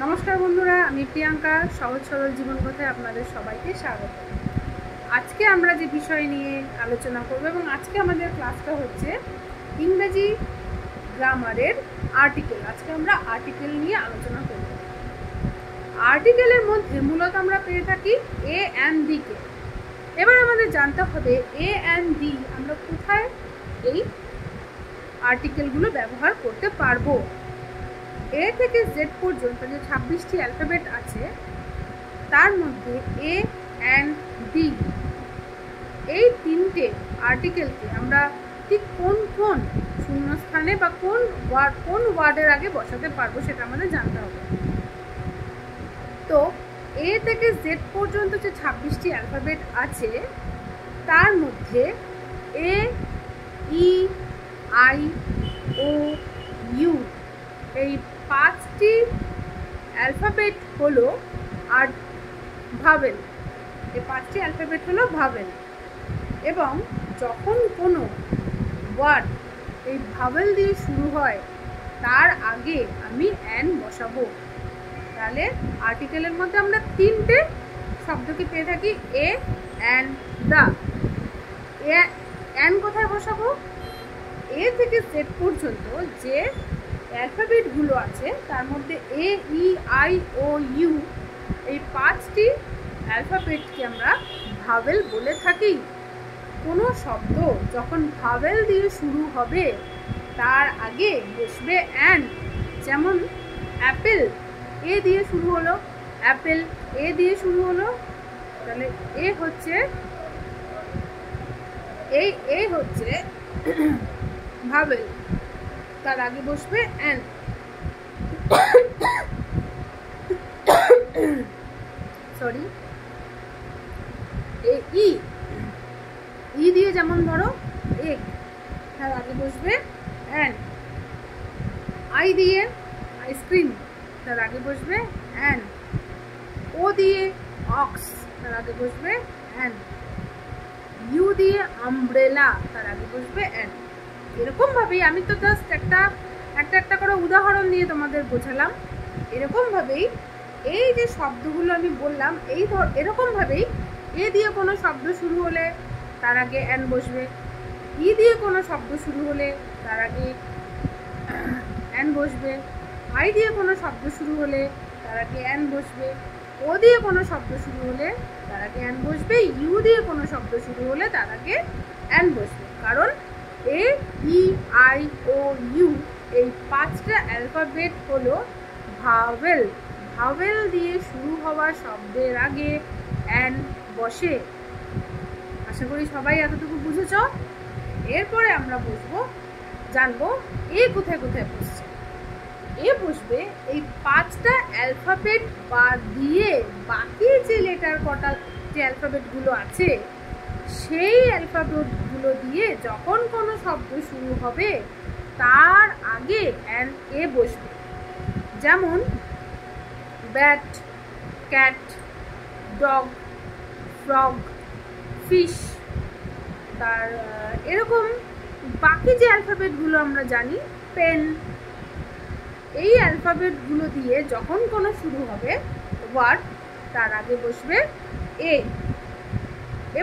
নমস্কার বন্ধুরা, আমি প্রিয়াঙ্কা। সহজ সরল জীবন কথায় আপনাদের সবাইকে স্বাগত। আজকে আমরা যে বিষয় নিয়ে আলোচনা করব এবং আজকে আমাদের ক্লাসটা হচ্ছে ইংরেজি গ্রামারের আর্টিকেল। আজকে আমরা আর্টিকেল নিয়ে আলোচনা করব। আর্টিকেলের মধ্যে মূলত আমরা পেয়ে থাকি এ অ্যান্ড ডি কে। এবার আমাদের জানতে হবে এ অ্যান্ড ডি আমরা কোথায় এই আর্টিকেলগুলো ব্যবহার করতে পারবো। এ থেকে জেড পর্যন্ত যে 26টি অ্যালফাবেট আছে তার মধ্যে এ অ্যান্ড ডি এই তিনটে আর্টিকেলকে আমরা ঠিক কোন কোন শূন্যস্থানে বা কোন ওয়ার্ডের আগে বসাতে পারবো সেটা আমাদের জানতে হবে। তো এ থেকে জেড পর্যন্ত যে 26টি অ্যালফাবেট আছে তার মধ্যে এ, ই, আই, ও, ইউ এই 5টি অ্যালফাবেট হলো আর ভাওয়েল। এই 5টি অ্যালফাবেট হলো ভাওয়েল এবং যখন কোনো ওয়ার্ড এই ভাওয়েল দিয়ে শুরু হয় তার আগে আমি অ্যান বসাবো। তাহলে আর্টিকেলের মধ্যে আমরা তিনটে শব্দকে পেয়ে থাকি এ অ্যান্ড দা। অ্যান কোথায় বসাবো? এ থেকে জেড পর্যন্ত যে অ্যালফাবেটগুলো আছে তার মধ্যে এ, ই, আই, ও, ইউ এই 5টি অ্যালফাবেটকে আমরা ভাওয়েল বলে থাকি। কোনো শব্দ যখন ভাওয়েল দিয়ে শুরু হবে তার আগে বসবে অ্যান। যেমন অ্যাপেল এ দিয়ে শুরু হলো, অ্যাপেল এ দিয়ে শুরু হলো, তাহলে এ হচ্ছে ভাওয়েল, তার আগে বসবে অ্যান। সরি, ই দিয়ে যেমন ধরো এগ, তার আগে বসবে অ্যান। আই দিয়ে আইসক্রিম, তার আগে বসবে অ্যান। ও দিয়ে অক্স, তার আগে বসবে অ্যান। ইউ দিয়ে আমব্রেলা, তার আগে বসবে অ্যান। এরকম ভাবেই আমি তো জাস্ট একটা করে উদাহরণ দিয়ে তোমাদের বোঝালাম। এরকম ভাবেই এই যে শব্দগুলো আমি বললাম এরকম ভাবেই এ দিয়ে কোনো শব্দ শুরু হলে তার আগে অ্যান বসবে, ই দিয়ে কোনো শব্দ শুরু হলে তার আগে অ্যান বসবে, আই দিয়ে কোনো শব্দ শুরু হলে তার আগে অ্যান বসবে, ও দিয়ে কোনো শব্দ শুরু হলে তার আগে অ্যান বসবে, ইউ দিয়ে কোনো শব্দ শুরু হলে তার আগে অ্যান বসবে। কারণ এ, ই, আই, ও, ইউ এই 5টা অ্যালফাবেট হলো ভাওয়েল। ভাওয়েল দিয়ে শুরু হওয়া শব্দের আগে অ্যান বসে। আশা করি সবাই এতটুকু বুঝেছ। এরপরে আমরা জানবো এ কোথায় কোথায় বসছে। এ বসবে এই 5টা অ্যালফাবেট বাদ দিয়ে বাকি যে যে অ্যালফাবেটগুলো আছে সেই অ্যালফাবেটগুলো দিয়ে যখন কোনো শব্দ শুরু হবে তার আগে অ্যান এ বসবে। যেমন bat, cat, dog, frog, fish. তার এরকম বাকি যে অ্যালফাবেটগুলো আমরা জানি, পেন, এই অ্যালফাবেটগুলো দিয়ে যখন কোনো শুরু হবে ওয়ার্ড তার আগে বসবে এ।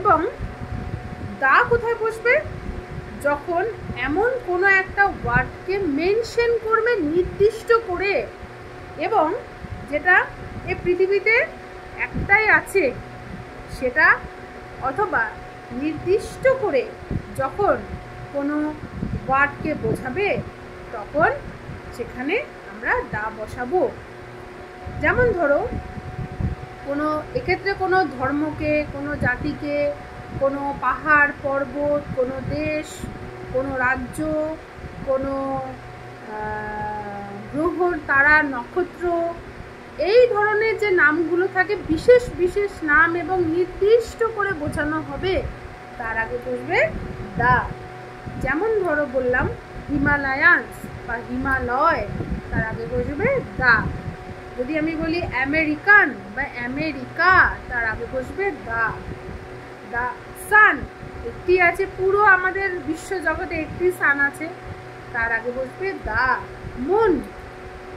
এবং দা কোথায় বসবে? যখন এমন কোনো একটা ওয়ার্ডকে মেনশন করবে নির্দিষ্ট করে এবং যেটা এই পৃথিবীতে একটাই আছে সেটা, অথবা নির্দিষ্ট করে যখন কোনো ওয়ার্ডকে বোঝাবে তখন সেখানে আমরা দা বসাবো। যেমন ধরো এক্ষেত্রে কোনো ধর্মকে, কোনো জাতিকে, কোনো পাহাড় পর্বত, কোনো দেশ, কোনো রাজ্য, কোনো গ্রহ, তারা, নক্ষত্র, এই ধরনের যে নামগুলো থাকে বিশেষ বিশেষ নাম এবং নির্দিষ্ট করে বোঝানো হবে তার আগে বসবে দা। যেমন ধরো বললাম হিমালয়ান্স বা হিমালয়, তার আগে বসবে দা। যদি আমি বলি আমেরিকান বা আমেরিকা, তার আগে বসবে দা। দা সান, একটি আছে, পুরো আমাদের বিশ্বজগতে একটি সান আছে, তার আগে বসবে দা। মুন,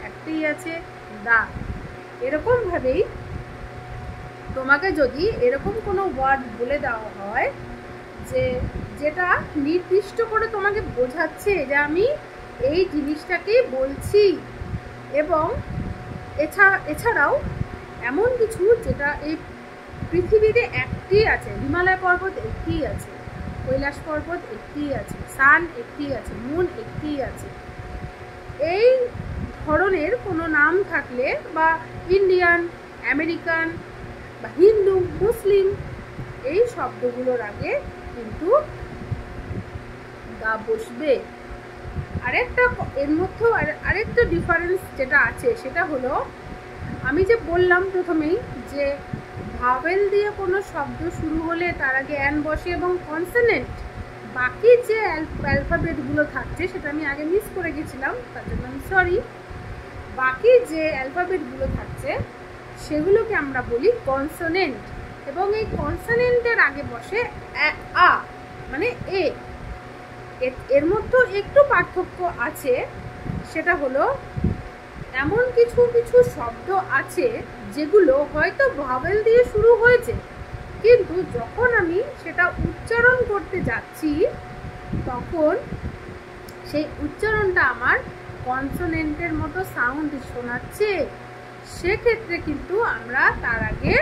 একটি আছে, দা। এরকমভাবেই তোমাকে যদি এরকম কোনো ওয়ার্ড বলে দেওয়া হয় যেটা নির্দিষ্ট করে তোমাকে বোঝাচ্ছে যে আমি এই জিনিসটাকেই বলছি, এবং এছাড়াও এমন কিছু যেটা এই পৃথিবীতে একটি আছে, হিমালয় পর্বত একটি আছে, কৈলাস পর্বত একটি আছে, সান একটি আছে, মুন একটি আছে, এই ধরনের কোনো নাম থাকলে বা ইন্ডিয়ান, আমেরিকান বা হিন্দু, মুসলিম, এই শব্দগুলোর আগে কিন্তু দা বসবে। এর মধ্যেও আরেকটা ডিফারেন্স যেটা আছে সেটা হলো, আমি যে বললাম প্রথমেই যে ভাওয়েল দিয়ে কোনো শব্দ শুরু হলে তার আগে অ্যান বসে এবং কনসোনেন্ট, বাকি যে অ্যালফাবেটগুলো থাকছে সেটা আমি আগে মিস করে গেছিলাম, তার জন্য আমি সরি। বাকি যে অ্যালফাবেটগুলো থাকছে সেগুলোকে আমরা বলি কনসোনেন্ট, এবং এই কনসোনেন্টের আগে বসে আ মানে এ। এর মধ্যে একটু পার্থক্য আছে, সেটা হলো এমন কিছু কিছু শব্দ আছে যেগুলো হয়তো ভাওয়েল দিয়ে শুরু হয়েছে, কিন্তু যখন আমি সেটা উচ্চারণ করতে যাচ্ছি তখন সেই উচ্চারণটা আমার কনসোনেন্টের মতো সাউন্ড শোনাচ্ছে, সেক্ষেত্রে কিন্তু আমরা তার আগে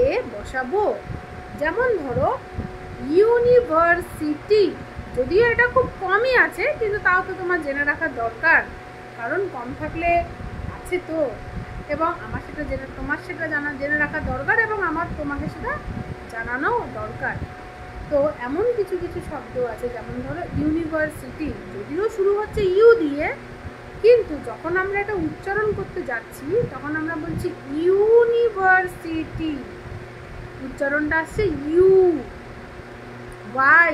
এ বসাবো। যেমন ধরো ইউনিভার্সিটি, যদিও এটা খুব কমই আছে কিন্তু তাও তো তোমার জেনে রাখা দরকার, কারণ কম থাকলে আছে তো, এবং আমার সেটা তোমার সেটা জেনে রাখা দরকার, এবং আমার তোমাকে সেটা জানানো দরকার। তো এমন কিছু কিছু শব্দ আছে, যেমন ধরো ইউনিভার্সিটি, যদিও শুরু হচ্ছে ইউ দিয়ে, কিন্তু যখন আমরা এটা উচ্চারণ করতে যাচ্ছি তখন আমরা বলছি ইউনিভার্সিটি, উচ্চারণটা আসছে ইউ ওয়াই,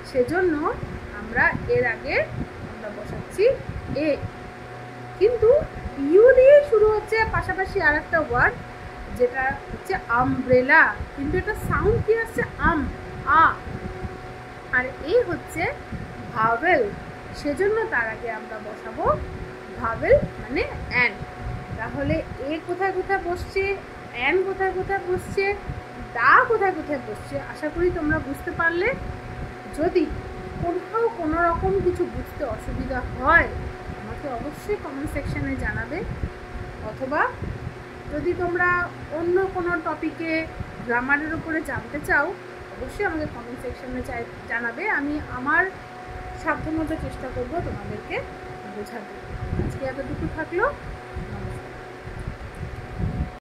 সেজন্য আমরা এর আগে আমরা বসাচ্ছি এ। কিন্তু ইউ দিয়ে শুরু হচ্ছে পাশাপাশি আর একটা ওয়ার্ড যেটা হচ্ছে আমব্রেলা, কিন্তু এটা সাউন্ড কি আসছে আ, আর এ হচ্ছে ভাওয়েল, সেজন্য তার আগে আমরা বসাবো ভাওয়েল মানে অ্যান। তাহলে এ কোথায় কোথায় বসছে, অ্যান কোথায় কোথায় বসছে, দা কোথায় কোথায় বসছে, আশা করি তোমরা বুঝতে পারলে। যদি কোথাও কোনো রকম কিছু বুঝতে অসুবিধা হয় আমাকে অবশ্যই কমেন্ট সেকশানে জানাবে, অথবা যদি তোমরা অন্য কোনো টপিকে গ্রামারের উপরে জানতে চাও অবশ্যই আমাকে কমেন্ট সেকশানে জানাবে, আমি আমার সাধ্যমতো চেষ্টা করব তোমাদেরকে বোঝাতে। আজকে এতটুকু থাকলো।